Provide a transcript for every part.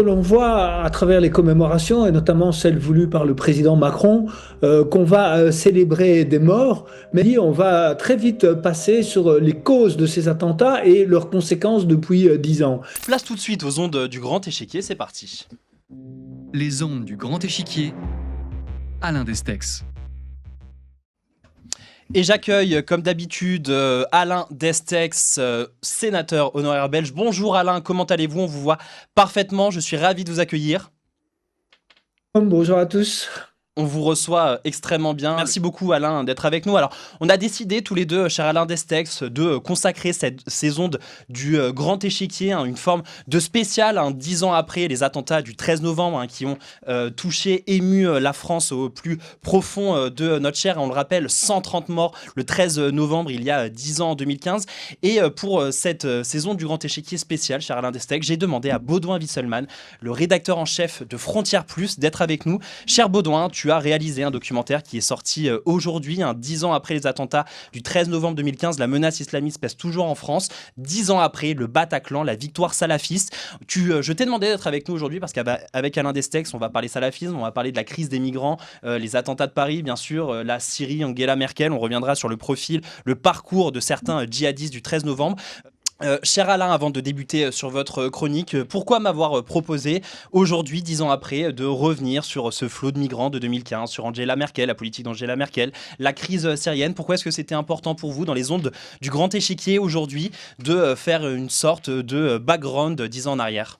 l'on voit à travers les commémorations, et notamment celles voulues par le président Macron, qu'on va célébrer des morts, mais on va très vite passer sur les causes de ces attentats et leurs conséquences depuis 10 ans. Place tout de suite aux ondes du Grand Échiquier, c'est parti. Les ondes du Grand Échiquier, Alain Destex. Et j'accueille, comme d'habitude, Alain Destex, sénateur honoraire belge. Bonjour Alain, comment allez-vous? On vous voit parfaitement, je suis ravi de vous accueillir. Bonjour à tous. On vous reçoit extrêmement bien. Merci beaucoup Alain d'être avec nous. Alors, on a décidé tous les deux, cher Alain Destex, de consacrer ces ondes du Grand Échiquier, une forme de spécial, 10 ans après les attentats du 13 novembre qui ont touché, ému la France au plus profond de notre chair. On le rappelle, 130 morts le 13 novembre, il y a 10 ans, en 2015. Et pour cette saison du Grand Échiquier spécial, cher Alain Destex, j'ai demandé à Baudouin Wisselman, le rédacteur en chef de Frontières Plus, d'être avec nous. Cher Baudouin, tu as réalisé un documentaire qui est sorti aujourd'hui, 10 ans après les attentats du 13 novembre 2015. La menace islamiste pèse toujours en France. 10 ans après le Bataclan, la victoire salafiste. Je t'ai demandé d'être avec nous aujourd'hui parce qu'avec Alain Destex, on va parler salafisme, on va parler de la crise des migrants, les attentats de Paris, bien sûr, la Syrie, Angela Merkel. On reviendra sur le profil, le parcours de certains djihadistes du 13 novembre. Cher Alain, avant de débuter sur votre chronique, pourquoi m'avoir proposé aujourd'hui, 10 ans après, de revenir sur ce flot de migrants de 2015, sur Angela Merkel, la politique d'Angela Merkel, la crise syrienne? Pourquoi est-ce que c'était important pour vous, dans les ondes du Grand Échiquier aujourd'hui, de faire une sorte de background 10 ans en arrière?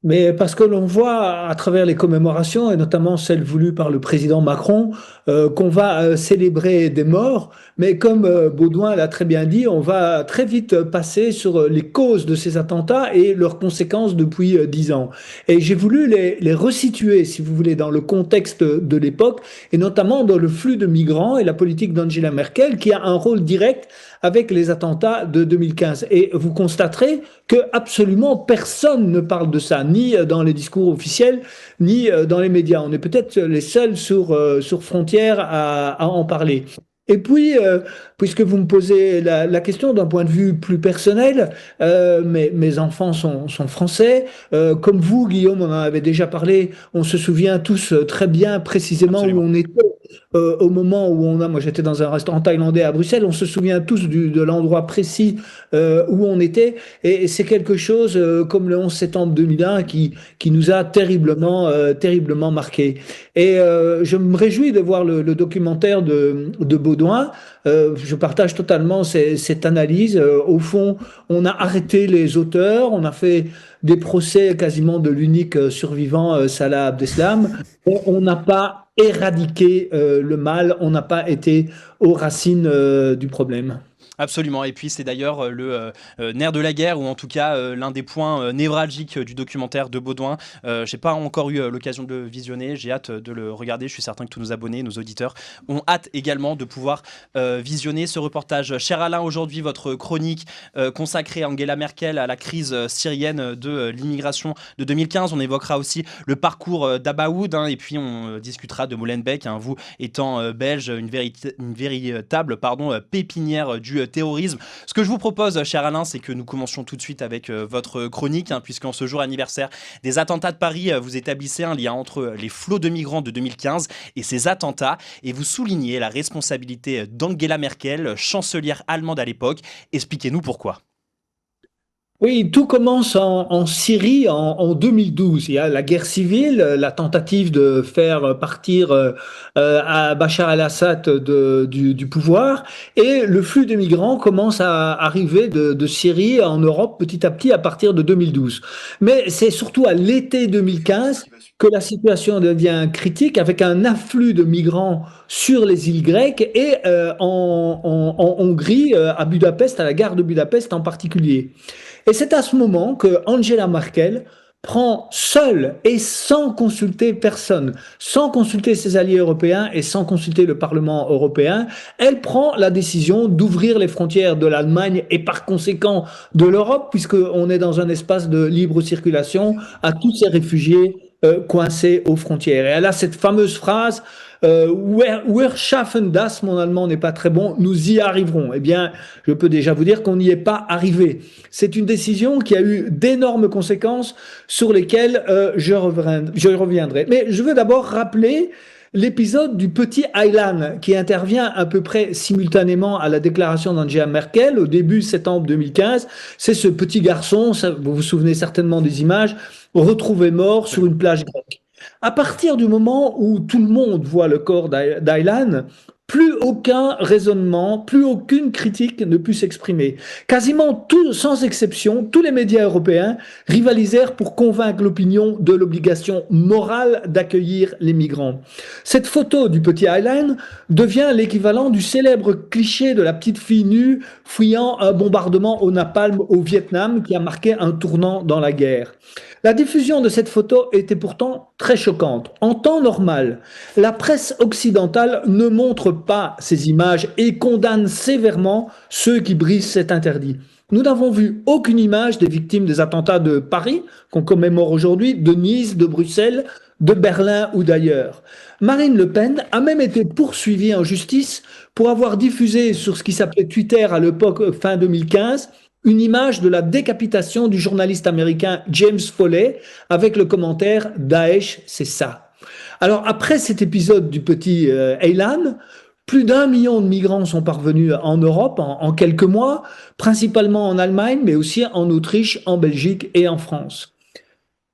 Mais parce que l'on voit à travers les commémorations, et notamment celles voulues par le président Macron, qu'on va célébrer des morts, mais comme Baudouin l'a très bien dit, on va très vite passer sur les causes de ces attentats et leurs conséquences depuis 10 ans. Et j'ai voulu les resituer, si vous voulez, dans le contexte de l'époque, et notamment dans le flux de migrants et la politique d'Angela Merkel, qui a un rôle direct avec les attentats de 2015. Et vous constaterez que absolument personne ne parle de ça, ni dans les discours officiels, ni dans les médias. On est peut-être les seuls sur Frontières à en parler. Et puis, puisque vous me posez la question d'un point de vue plus personnel, mes enfants sont français. Comme vous, Guillaume, on en avait déjà parlé, on se souvient tous très bien précisément Absolument. où on était au moment où moi j'étais dans un restaurant thaïlandais à Bruxelles, on se souvient tous de l'endroit précis où on était. Et c'est quelque chose comme le 11 septembre 2001 qui nous a terriblement marqué. Et je me réjouis de voir le documentaire de Baudouin. Je partage totalement cette analyse. Au fond, on a arrêté les auteurs, on a fait des procès quasiment de l'unique survivant, Salah Abdeslam. On n'a pas éradiqué le mal, on n'a pas été aux racines du problème. Absolument, et puis c'est d'ailleurs le nerf de la guerre, ou en tout cas l'un des points névralgiques du documentaire de Baudouin. J'ai pas encore eu l'occasion de le visionner, j'ai hâte de le regarder. Je suis certain que tous nos abonnés, nos auditeurs ont hâte également de pouvoir visionner ce reportage. Cher Alain, aujourd'hui votre chronique consacrée à Angela Merkel, à la crise syrienne de l'immigration de 2015. On évoquera aussi le parcours d'Abaoud, et puis on discutera de Molenbeek, vous étant belge, une véritable pépinière du terrorisme. Ce que je vous propose, cher Alain, c'est que nous commencions tout de suite avec votre chronique, puisqu'en ce jour anniversaire des attentats de Paris, vous établissez un lien entre les flots de migrants de 2015 et ces attentats, et vous soulignez la responsabilité d'Angela Merkel, chancelière allemande à l'époque. Expliquez-nous pourquoi. Oui, tout commence en Syrie en 2012. Il y a la guerre civile, la tentative de faire partir à Bachar el-Assad du pouvoir, et le flux de migrants commence à arriver de Syrie en Europe petit à petit à partir de 2012. Mais c'est surtout à l'été 2015 que la situation devient critique, avec un afflux de migrants sur les îles grecques et en Hongrie, à Budapest, à la gare de Budapest en particulier. Et c'est à ce moment que Angela Merkel prend seule et sans consulter personne, sans consulter ses alliés européens et sans consulter le Parlement européen, elle prend la décision d'ouvrir les frontières de l'Allemagne et par conséquent de l'Europe, puisqu'on est dans un espace de libre circulation, à tous ces réfugiés coincés aux frontières. Et elle a cette fameuse phrase Wir schaffen das, mon allemand n'est pas très bon, nous y arriverons. Eh bien, je peux déjà vous dire qu'on n'y est pas arrivé. C'est une décision qui a eu d'énormes conséquences sur lesquelles je reviendrai. Mais je veux d'abord rappeler l'épisode du petit Aylan qui intervient à peu près simultanément à la déclaration d'Angela Merkel au début septembre 2015. C'est ce petit garçon, vous vous souvenez certainement des images, retrouvé mort sur une plage grecque. À partir du moment où tout le monde voit le corps d'Aylan, plus aucun raisonnement, plus aucune critique ne put s'exprimer. Quasiment tout, sans exception, tous les médias européens rivalisèrent pour convaincre l'opinion de l'obligation morale d'accueillir les migrants. Cette photo du petit Aylan devient l'équivalent du célèbre cliché de la petite fille nue fuyant un bombardement au napalm au Vietnam qui a marqué un tournant dans la guerre. La diffusion de cette photo était pourtant très choquante. En temps normal, la presse occidentale ne montre pas ces images et condamne sévèrement ceux qui brisent cet interdit. Nous n'avons vu aucune image des victimes des attentats de Paris, qu'on commémore aujourd'hui, de Nice, de Bruxelles, de Berlin ou d'ailleurs. Marine Le Pen a même été poursuivie en justice pour avoir diffusé sur ce qui s'appelait Twitter à l'époque, fin 2015, une image de la décapitation du journaliste américain James Foley avec le commentaire Daesh, c'est ça. Alors après cet épisode du petit Aylan, plus d'1 million de migrants sont parvenus en Europe en quelques mois, principalement en Allemagne, mais aussi en Autriche, en Belgique et en France.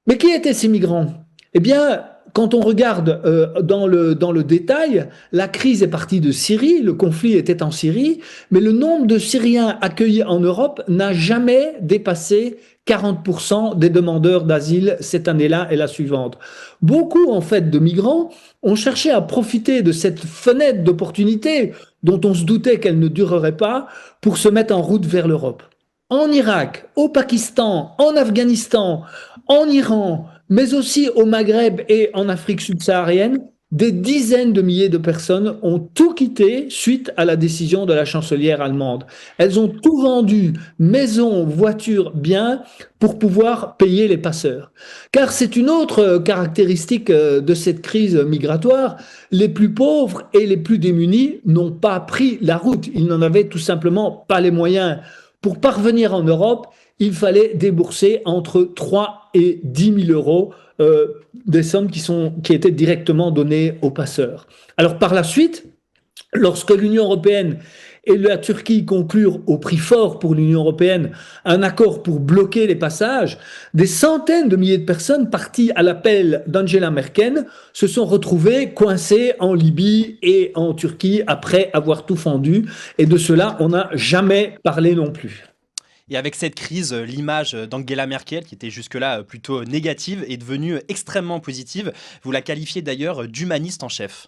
Mais qui étaient ces migrants? Eh bien, quand on regarde dans le détail, la crise est partie de Syrie, le conflit était en Syrie, mais le nombre de Syriens accueillis en Europe n'a jamais dépassé 40% des demandeurs d'asile cette année-là et la suivante. Beaucoup, en fait, de migrants ont cherché à profiter de cette fenêtre d'opportunité dont on se doutait qu'elle ne durerait pas pour se mettre en route vers l'Europe. En Irak, au Pakistan, en Afghanistan, en Iran, mais aussi au Maghreb et en Afrique subsaharienne, des dizaines de milliers de personnes ont tout quitté suite à la décision de la chancelière allemande. Elles ont tout vendu, maisons, voitures, biens, pour pouvoir payer les passeurs. Car c'est une autre caractéristique de cette crise migratoire, les plus pauvres et les plus démunis n'ont pas pris la route, ils n'en avaient tout simplement pas les moyens. Pour parvenir en Europe, il fallait débourser entre 3 et 10 000 euros, des sommes qui étaient directement données aux passeurs. Alors par la suite, lorsque l'Union européenne et la Turquie conclurent au prix fort pour l'Union européenne un accord pour bloquer les passages, des centaines de milliers de personnes parties à l'appel d'Angela Merkel se sont retrouvées coincées en Libye et en Turquie après avoir tout fendu. Et de cela, on n'a jamais parlé non plus. Et avec cette crise, l'image d'Angela Merkel, qui était jusque-là plutôt négative, est devenue extrêmement positive. Vous la qualifiez d'ailleurs d'humaniste en chef.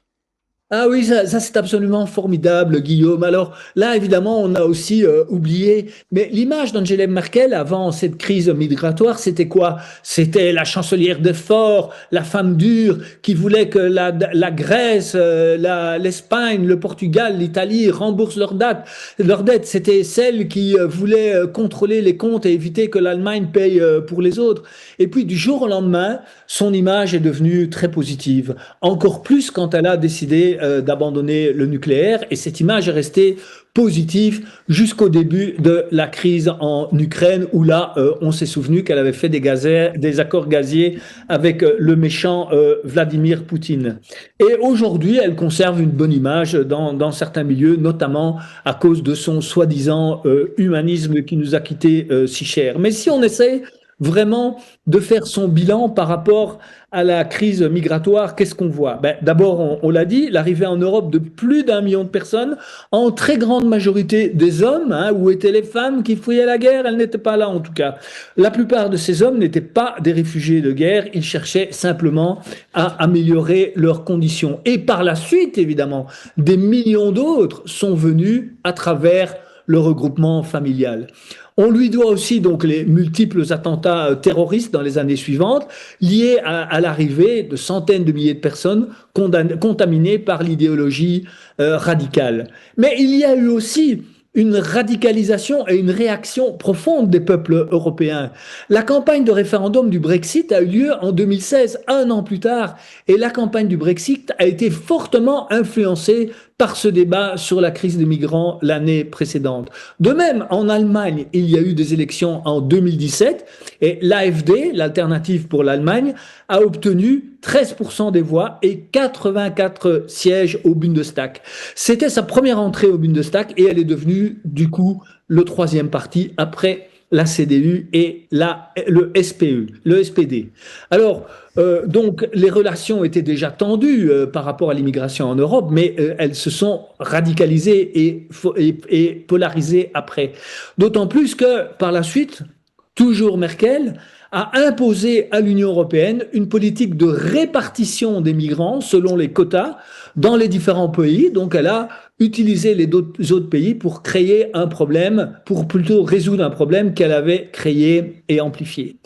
Ah oui, ça c'est absolument formidable, Guillaume. Alors là, évidemment, on a aussi oublié, mais l'image d'Angela Merkel avant cette crise migratoire, c'était quoi? C'était la chancelière de fort, la femme dure, qui voulait que la Grèce, l'Espagne, le Portugal, l'Italie remboursent leurs dettes. C'était celle qui voulait contrôler les comptes et éviter que l'Allemagne paye pour les autres. Et puis du jour au lendemain, son image est devenue très positive. Encore plus quand elle a décidé d'abandonner le nucléaire, et cette image est restée positive jusqu'au début de la crise en Ukraine, où là, on s'est souvenu qu'elle avait fait des accords gaziers avec le méchant Vladimir Poutine. Et aujourd'hui, elle conserve une bonne image dans certains milieux, notamment à cause de son soi-disant humanisme qui nous a quittés si cher. Mais si on essaie vraiment de faire son bilan par rapport à la crise migratoire, qu'est-ce qu'on voit? D'abord, on l'a dit, l'arrivée en Europe de plus d'1 million de personnes, en très grande majorité des hommes. Où étaient les femmes qui fuyaient la guerre? Elles n'étaient pas là en tout cas. La plupart de ces hommes n'étaient pas des réfugiés de guerre, ils cherchaient simplement à améliorer leurs conditions. Et par la suite, évidemment, des millions d'autres sont venus à travers le regroupement familial. On lui doit aussi donc les multiples attentats terroristes dans les années suivantes, liés à l'arrivée de centaines de milliers de personnes contaminées par l'idéologie radicale. Mais il y a eu aussi une radicalisation et une réaction profonde des peuples européens. La campagne de référendum du Brexit a eu lieu en 2016, un an plus tard, et la campagne du Brexit a été fortement influencée par ce débat sur la crise des migrants l'année précédente. De même, en Allemagne, il y a eu des élections en 2017 et l'AfD, l'alternative pour l'Allemagne, a obtenu 13% des voix et 84 sièges au Bundestag. C'était sa première entrée au Bundestag et elle est devenue, du coup, le troisième parti après la CDU et le SPE, le SPD. Alors, donc, les relations étaient déjà tendues par rapport à l'immigration en Europe, mais elles se sont radicalisées et polarisées après. D'autant plus que, par la suite, toujours Merkel a imposé à l'Union européenne une politique de répartition des migrants selon les quotas dans les différents pays. Donc, elle a utilisé les autres pays pour créer un problème, pour plutôt résoudre un problème qu'elle avait créé et amplifié.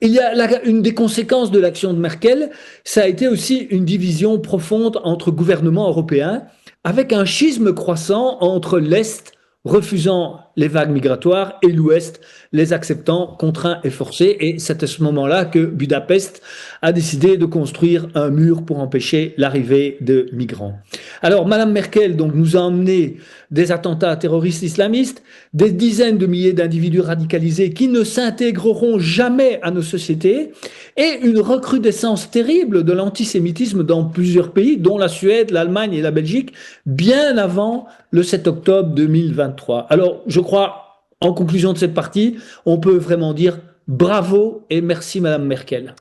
Il y a une des conséquences de l'action de Merkel, ça a été aussi une division profonde entre gouvernements européens, avec un schisme croissant entre l'Est refusant les vagues migratoires et l'Ouest les acceptant contraints et forcés. Et c'est à ce moment-là que Budapest a décidé de construire un mur pour empêcher l'arrivée de migrants. Alors, Madame Merkel donc, nous a emmené des attentats terroristes islamistes, des dizaines de milliers d'individus radicalisés qui ne s'intégreront jamais à nos sociétés et une recrudescence terrible de l'antisémitisme dans plusieurs pays, dont la Suède, l'Allemagne et la Belgique, bien avant le 7 octobre 2023. Alors, je crois, en conclusion de cette partie, on peut vraiment dire bravo et merci Madame Merkel.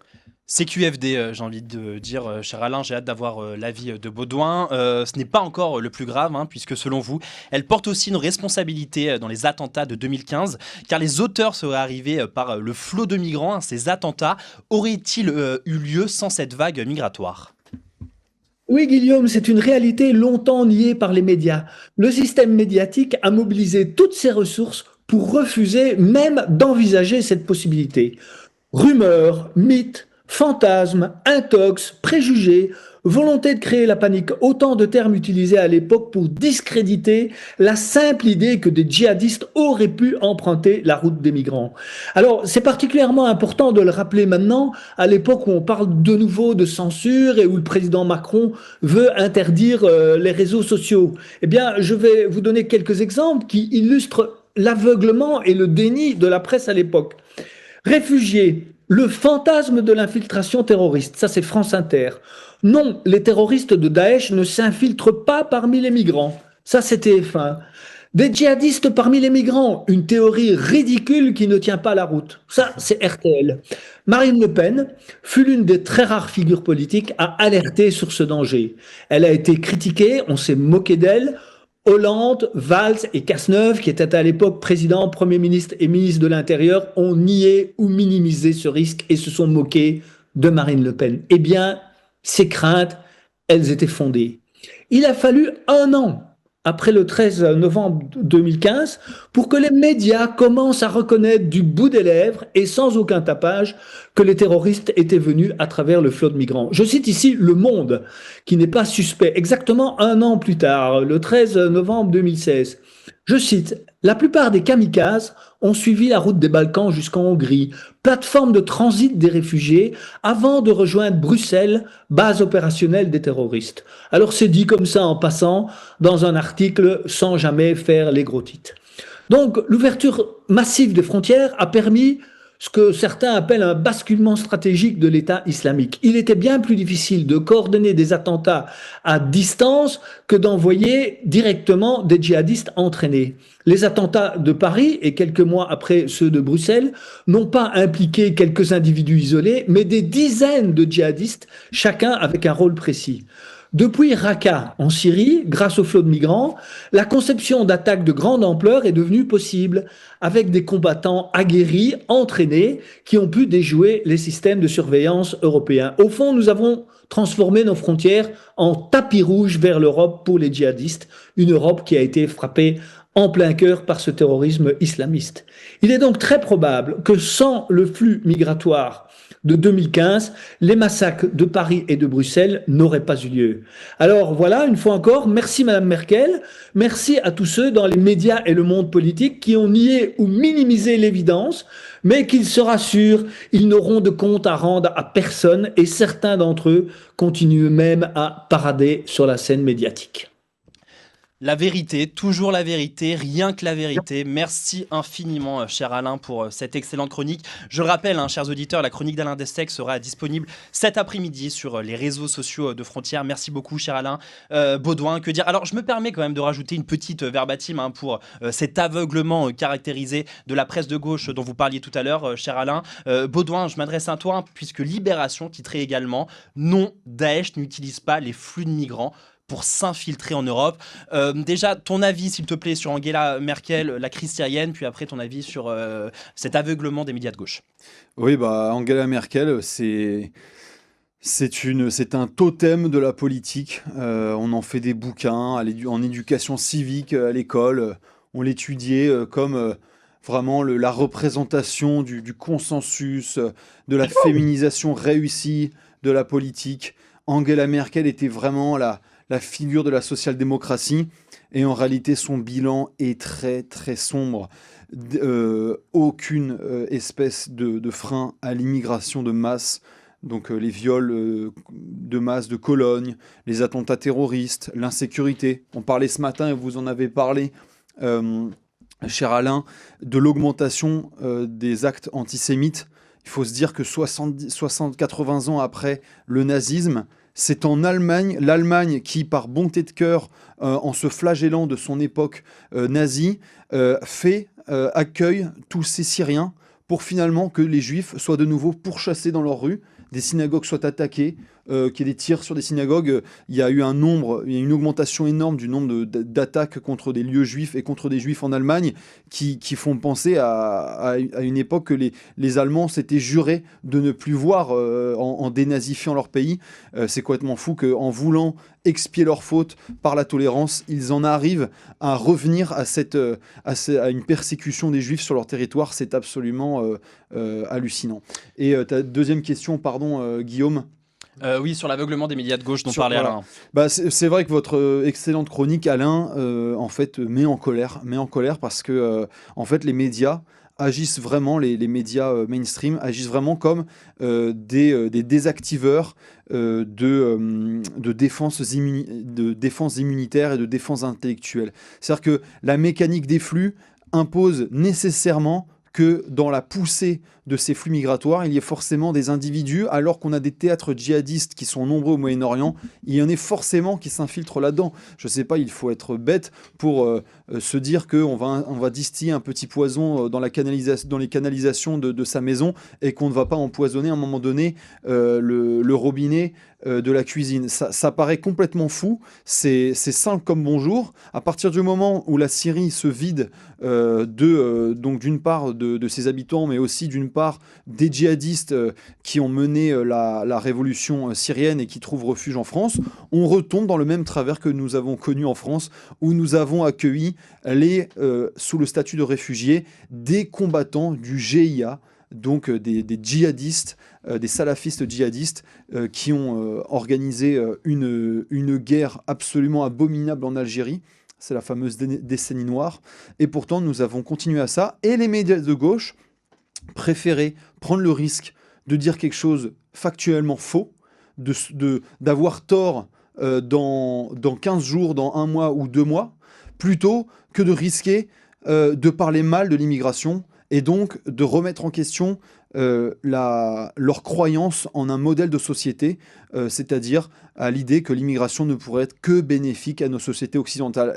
CQFD, j'ai envie de dire, cher Alain, j'ai hâte d'avoir l'avis de Baudouin. Ce n'est pas encore le plus grave, hein, puisque selon vous, elle porte aussi une responsabilité dans les attentats de 2015, car les auteurs seraient arrivés par le flot de migrants. Ces attentats auraient-ils eu lieu sans cette vague migratoire ? Oui, Guillaume, c'est une réalité longtemps niée par les médias. Le système médiatique a mobilisé toutes ses ressources pour refuser même d'envisager cette possibilité. Rumeurs, mythes, fantasmes, intox, préjugés, volonté de créer la panique, autant de termes utilisés à l'époque pour discréditer la simple idée que des djihadistes auraient pu emprunter la route des migrants. Alors, c'est particulièrement important de le rappeler maintenant, à l'époque où on parle de nouveau de censure et où le président Macron veut interdire les réseaux sociaux. Eh bien, je vais vous donner quelques exemples qui illustrent l'aveuglement et le déni de la presse à l'époque. Réfugiés, le fantasme de l'infiltration terroriste, ça c'est France Inter. Non, les terroristes de Daesh ne s'infiltrent pas parmi les migrants, ça c'est TF1. Des djihadistes parmi les migrants, une théorie ridicule qui ne tient pas la route, ça c'est RTL. Marine Le Pen fut l'une des très rares figures politiques à alerter sur ce danger. Elle a été critiquée, on s'est moqué d'elle. Hollande, Valls et Cazeneuve, qui étaient à l'époque président, Premier ministre et ministre de l'Intérieur, ont nié ou minimisé ce risque et se sont moqués de Marine Le Pen. Eh bien, ces craintes, elles étaient fondées. Il a fallu un an après le 13 novembre 2015 pour que les médias commencent à reconnaître du bout des lèvres et sans aucun tapage que les terroristes étaient venus à travers le flot de migrants. Je cite ici Le Monde, qui n'est pas suspect, exactement un an plus tard, le 13 novembre 2016. Je cite, « La plupart des kamikazes ont suivi la route des Balkans jusqu'en Hongrie, plateforme de transit des réfugiés, avant de rejoindre Bruxelles, base opérationnelle des terroristes. » Alors c'est dit comme ça en passant dans un article sans jamais faire les gros titres. Donc l'ouverture massive des frontières a permis ce que certains appellent un basculement stratégique de l'État islamique. Il était bien plus difficile de coordonner des attentats à distance que d'envoyer directement des djihadistes entraînés. Les attentats de Paris et quelques mois après ceux de Bruxelles n'ont pas impliqué quelques individus isolés, mais des dizaines de djihadistes, chacun avec un rôle précis. Depuis Raqqa, en Syrie, grâce au flot de migrants, la conception d'attaques de grande ampleur est devenue possible, avec des combattants aguerris, entraînés, qui ont pu déjouer les systèmes de surveillance européens. Au fond, nous avons transformé nos frontières en tapis rouge vers l'Europe pour les djihadistes, une Europe qui a été frappée en plein cœur par ce terrorisme islamiste. Il est donc très probable que sans le flux migratoire de 2015, les massacres de Paris et de Bruxelles n'auraient pas eu lieu. Alors voilà, une fois encore, merci Madame Merkel, merci à tous ceux dans les médias et le monde politique qui ont nié ou minimisé l'évidence, mais qu'ils se rassurent, ils n'auront de compte à rendre à personne et certains d'entre eux continuent même à parader sur la scène médiatique. La vérité, toujours la vérité, rien que la vérité. Merci infiniment, cher Alain, pour cette excellente chronique. Je le rappelle, chers auditeurs, la chronique d'Alain Destec sera disponible cet après-midi sur les réseaux sociaux de Frontières. Merci beaucoup, cher Alain. Baudouin, que dire? Alors, je me permets quand même de rajouter une petite verbatim pour cet aveuglement caractérisé de la presse de gauche dont vous parliez tout à l'heure, cher Alain. Baudouin, je m'adresse à toi, puisque Libération titrait également « Non, Daesh n'utilise pas les flux de migrants » pour s'infiltrer en Europe. Déjà, ton avis, s'il te plaît, sur Angela Merkel, la crise syrienne, puis après ton avis sur cet aveuglement des médias de gauche. Oui, Angela Merkel, c'est un totem de la politique. On en fait des bouquins en éducation civique à l'école. On l'étudiait comme vraiment la représentation du consensus, de la féminisation réussie de la politique. Angela Merkel était vraiment la figure de la social-démocratie, et en réalité son bilan est très très sombre. Aucune espèce de frein à l'immigration de masse, donc les viols de masse de Cologne, les attentats terroristes, l'insécurité. On parlait ce matin, et vous en avez parlé, cher Alain, de l'augmentation des actes antisémites. Il faut se dire que 80 ans après le nazisme, c'est en Allemagne, l'Allemagne qui, par bonté de cœur, en se flagellant de son époque nazie, accueille tous ces Syriens pour finalement que les Juifs soient de nouveau pourchassés dans leurs rues, des synagogues soient attaquées, qu'il y ait des tirs sur des synagogues. Il y a eu une augmentation énorme du nombre d'attaques contre des lieux juifs et contre des juifs en Allemagne qui font penser à une époque que les Allemands s'étaient jurés de ne plus voir en dénazifiant leur pays. C'est complètement fou qu'en voulant expier leurs fautes par la tolérance, ils en arrivent à revenir à une persécution des juifs sur leur territoire. C'est absolument hallucinant. Et ta deuxième question, pardon, Guillaume. Oui, sur l'aveuglement des médias de gauche dont parlait Alain. C'est vrai que votre excellente chronique, Alain, en fait, met en colère parce que en fait, les médias agissent vraiment, les médias mainstream agissent vraiment comme des désactiveurs de défense immunitaire et de défense intellectuelle. C'est-à-dire que la mécanique des flux impose nécessairement que dans la poussée de ces flux migratoires, il y ait forcément des individus, alors qu'on a des théâtres djihadistes qui sont nombreux au Moyen-Orient, il y en a forcément qui s'infiltrent là-dedans. Je ne sais pas, il faut être bête pour se dire qu'on va distiller un petit poison dans les canalisations de sa maison et qu'on ne va pas empoisonner à un moment donné le robinet de la cuisine. Ça paraît complètement fou, c'est simple comme bonjour. À partir du moment où la Syrie se vide donc d'une part de ses habitants, mais aussi d'une part des djihadistes qui ont mené la révolution syrienne et qui trouvent refuge en France, on retombe dans le même travers que nous avons connu en France, où nous avons accueilli sous le statut de réfugiés des combattants du GIA, donc des djihadistes, des salafistes djihadistes qui ont organisé une guerre absolument abominable en Algérie. C'est la fameuse décennie noire. Et pourtant, nous avons continué à ça. Et les médias de gauche préféraient prendre le risque de dire quelque chose factuellement faux, d'avoir tort dans 15 jours, dans 1 mois ou 2 mois, plutôt que de risquer de parler mal de l'immigration et donc de remettre en question leur croyance en un modèle de société, c'est-à-dire à l'idée que l'immigration ne pourrait être que bénéfique à nos sociétés occidentales.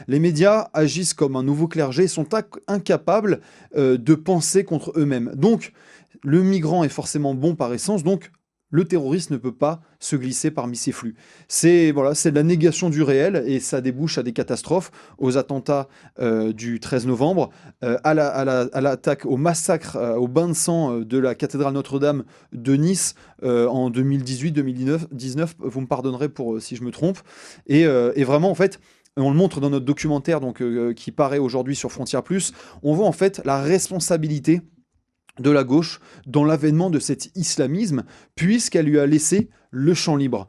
Les médias agissent comme un nouveau clergé, sont incapables de penser contre eux-mêmes. Donc, le migrant est forcément bon par essence, donc le terroriste ne peut pas se glisser parmi ces flux. C'est de la négation du réel et ça débouche à des catastrophes, aux attentats du 13 novembre, à l'attaque, au massacre, au bain de sang de la cathédrale Notre-Dame de Nice en 2018-2019. Vous me pardonnerez si je me trompe. Et vraiment, en fait, on le montre dans notre documentaire qui paraît aujourd'hui sur Frontières Plus, on voit en fait la responsabilité de la gauche dans l'avènement de cet islamisme, puisqu'elle lui a laissé le champ libre.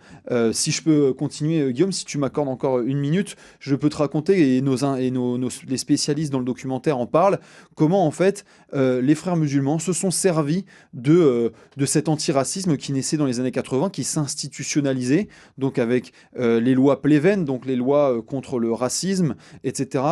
Si je peux continuer, Guillaume, si tu m'accordes encore une minute, je peux te raconter, et les spécialistes dans le documentaire en parlent, comment en fait les frères musulmans se sont servis de cet antiracisme qui naissait dans les années 80, qui s'institutionnalisait, donc avec les lois Pleven, donc les lois contre le racisme, etc.,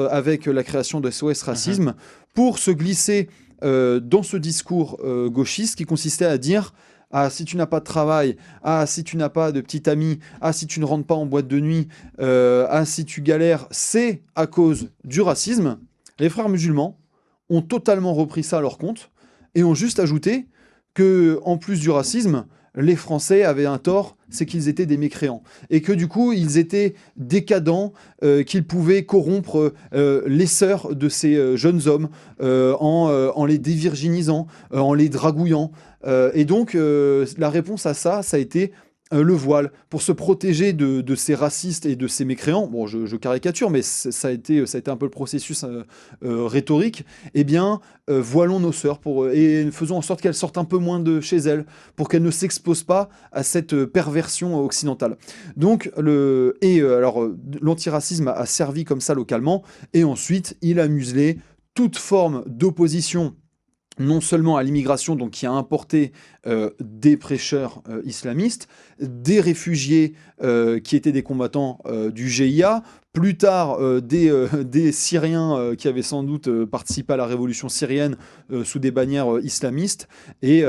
avec la création de SOS Racisme, pour se glisser dans ce discours gauchiste qui consistait à dire: ah, si tu n'as pas de travail, ah, si tu n'as pas de petit ami, ah, si tu ne rentres pas en boîte de nuit, ah, si tu galères, c'est à cause du racisme. Les frères musulmans ont totalement repris ça à leur compte et ont juste ajouté que, en plus du racisme, les Français avaient un tort, c'est qu'ils étaient des mécréants. Et que du coup, ils étaient décadents, qu'ils pouvaient corrompre les sœurs de ces jeunes hommes en les dévirginisant, en les dragouillant. Et donc, la réponse à ça, ça a été le voile, pour se protéger de ces racistes et de ces mécréants. Bon, je caricature, mais ça a été un peu le processus rhétorique. Eh bien, voilons nos sœurs et faisons en sorte qu'elles sortent un peu moins de chez elles, pour qu'elles ne s'exposent pas à cette perversion occidentale. Donc, l'antiracisme a servi comme ça localement, et ensuite, il a muselé toute forme d'opposition, non seulement à l'immigration, donc qui a importé des prêcheurs islamistes, des réfugiés qui étaient des combattants du GIA, plus tard des Syriens qui avaient sans doute participé à la révolution syrienne sous des bannières islamistes, et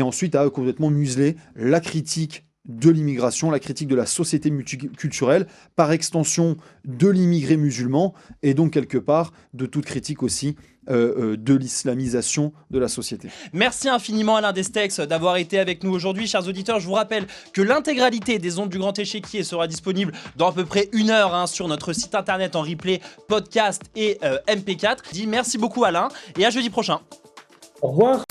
ensuite a complètement muselé la critique de l'immigration, la critique de la société multiculturelle, par extension de l'immigré musulman, et donc quelque part de toute critique aussi de l'islamisation de la société. Merci infiniment Alain Destex d'avoir été avec nous aujourd'hui. Chers auditeurs, je vous rappelle que l'intégralité des ondes du Grand Échiquier sera disponible dans à peu près 1 heure sur notre site internet en replay, podcast et MP4. Merci beaucoup Alain, et à jeudi prochain. Au revoir.